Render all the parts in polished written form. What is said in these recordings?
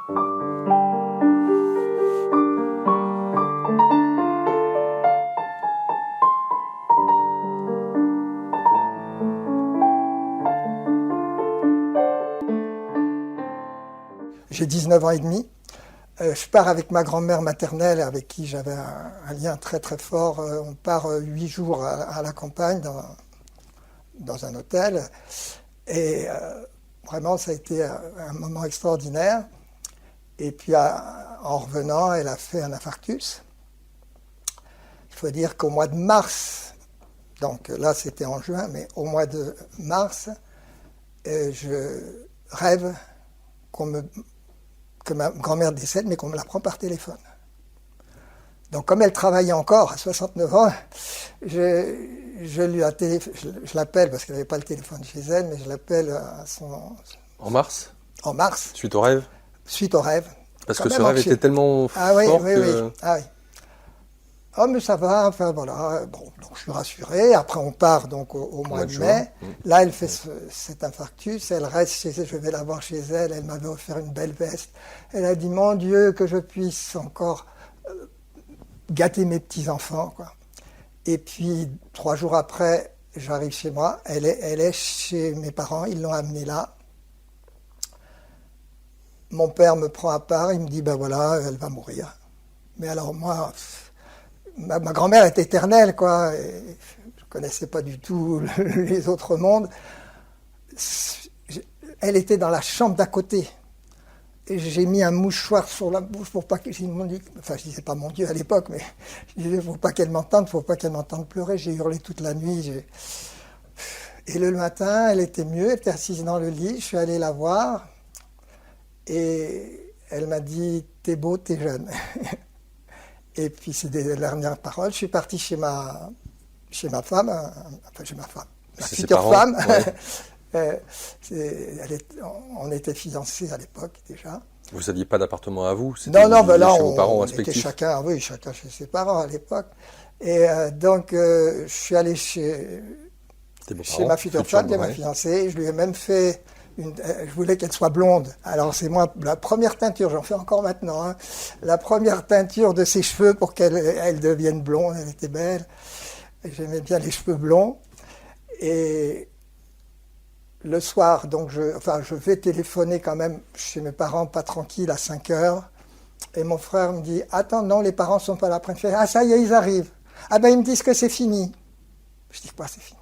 J'ai 19 ans et demi. Je pars avec ma grand-mère maternelle, avec qui j'avais un lien très très fort. On part 8 jours à la campagne, dans un hôtel. Et vraiment, ça a été un moment extraordinaire. Et puis, en revenant, elle a fait un infarctus. Il faut dire qu'au mois de mars, donc là c'était en juin, mais au mois de mars, je rêve que ma grand-mère décède, mais qu'on me la prend par téléphone. Donc comme elle travaillait encore à 69 ans, je l'appelle, parce qu'elle n'avait pas le téléphone chez elle, mais je l'appelle à son... En mars? En mars. Suite au rêve? Suite au rêve. Parce que ce rêve était tellement fort oui, que... oui. Ah oui. Oh, mais ça va, enfin voilà. Bon, donc je suis rassuré. Après, on part donc au mois de mai. Là, elle fait cet infarctus. Elle reste chez elle. Je vais la voir chez elle. Elle m'avait offert une belle veste. Elle a dit, mon Dieu, que je puisse encore gâter mes petits-enfants, quoi. Et puis, 3 jours après, j'arrive chez moi. Elle est chez mes parents. Ils l'ont amenée là. Mon père me prend à part. Il me dit, ben voilà, elle va mourir. Mais alors moi... Ma grand-mère est éternelle, quoi. Et je ne connaissais pas du tout les autres mondes. Elle était dans la chambre d'à côté. Et j'ai mis un mouchoir sur la bouche pour pas que... Enfin, je disais pas mon Dieu à l'époque, mais je disais, faut pas qu'elle m'entende pleurer. J'ai hurlé toute la nuit. Et le matin, elle était mieux, elle était assise dans le lit. Je suis allé la voir. Et elle m'a dit, t'es beau, t'es jeune. Et puis, c'est des dernières paroles. Je suis parti chez ma femme, ma future femme. Ouais. On était fiancés à l'époque déjà. Vous n'aviez pas d'appartement à vous? Non, ben là, chez vos parents respectifs. Était chacun chez ses parents à l'époque. Et donc, je suis allé chez ma future femme, ma fiancée. Je lui ai même fait... je voulais qu'elle soit blonde. Alors c'est moi, la première teinture, j'en fais encore maintenant, hein, la première teinture de ses cheveux pour qu'elle devienne blonde. Elle était belle. J'aimais bien les cheveux blonds. Et le soir, donc je vais téléphoner quand même chez mes parents, pas tranquille, à 5 heures. Et mon frère me dit, attends, non, les parents sont pas là. Après, ah ça y est, ils arrivent. Ah ben ils me disent que c'est fini. Je dis, quoi, c'est fini?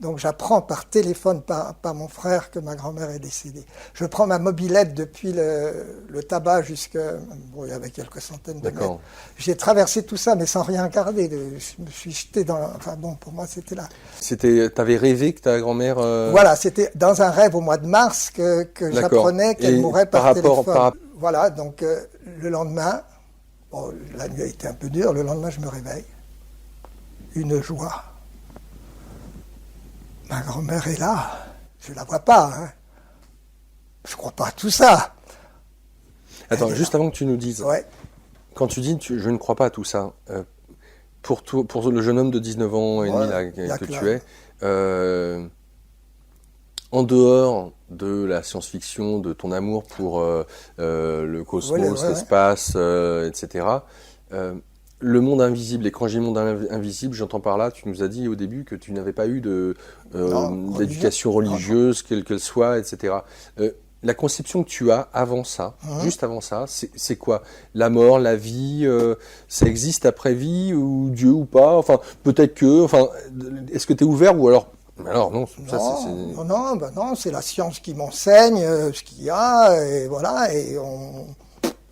Donc j'apprends par téléphone, par mon frère, que ma grand-mère est décédée. Je prends ma mobilette depuis le tabac jusqu'à... Bon, il y avait quelques centaines de mètres. J'ai traversé tout ça, mais sans rien garder. Je me suis jeté dans... Enfin bon, pour moi, c'était là. T'avais rêvé que ta grand-mère... Voilà, c'était dans un rêve au mois de mars que j'apprenais qu'elle mourrait par téléphone. Voilà, donc le lendemain, bon, la nuit a été un peu dure, le lendemain, je me réveille. Une joie. Ma grand-mère est là, je ne la vois pas, hein. Je ne crois pas à tout ça. Attends, juste avant que tu nous dises, ouais. Quand tu dis je ne crois pas à tout ça, pour le jeune homme de 19 ans et demi que tu es, en dehors de la science-fiction, de ton amour pour le cosmos, l'espace, etc., le monde invisible, et quand j'ai monde invisible, j'entends par là, tu nous as dit au début que tu n'avais pas eu d'éducation religieuse, quelle qu'elle soit, etc. La conception que tu as avant ça, juste avant ça, c'est quoi? La mort, la vie, ça existe après vie, ou Dieu ou pas? Enfin, peut-être que, enfin, est-ce que tu es ouvert ou alors non, ça c'est... Non, c'est la science qui m'enseigne ce qu'il y a, et voilà, et on...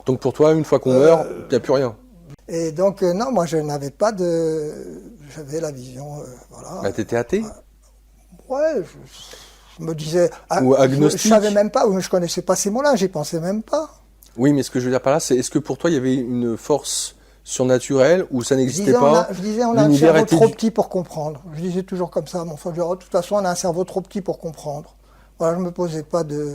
Donc pour toi, une fois qu'on meurt, il n'y a plus rien? Et donc, non, moi, je n'avais pas de... J'avais la vision, voilà. Bah, t'étais athée? Ouais, je me disais... Ou agnostique? Je savais même pas, je connaissais pas ces mots-là, j'y pensais même pas. Oui, mais ce que je veux dire par là, c'est est-ce que pour toi, il y avait une force surnaturelle ou ça n'existait pas? Je disais, on a un cerveau trop petit pour comprendre. Je disais toujours comme ça, mon frère, de toute façon, on a un cerveau trop petit pour comprendre. Voilà, je ne me posais pas de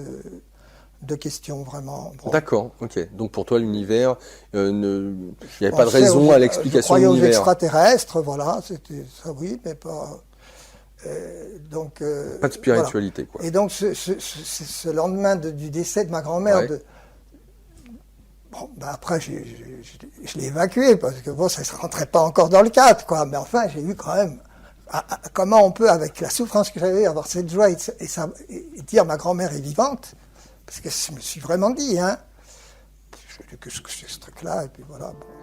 questions, vraiment. Bon. D'accord, ok. Donc pour toi, l'univers, il n'y avait pas de raison à l'explication de l'univers. Je croyais aux extraterrestres, voilà, c'était ça, oui, mais pas... donc, pas de spiritualité, voilà. Quoi. Et donc, ce lendemain du décès de ma grand-mère, Bon, ben après, je l'ai évacué, parce que bon, ça ne rentrait pas encore dans le cadre, quoi. Mais enfin, j'ai eu quand même... comment on peut, avec la souffrance que j'avais, avoir cette joie et dire ma grand-mère est vivante, parce que je me suis vraiment dit, hein, qu'est-ce que c'est ce truc-là, et puis voilà. Bon.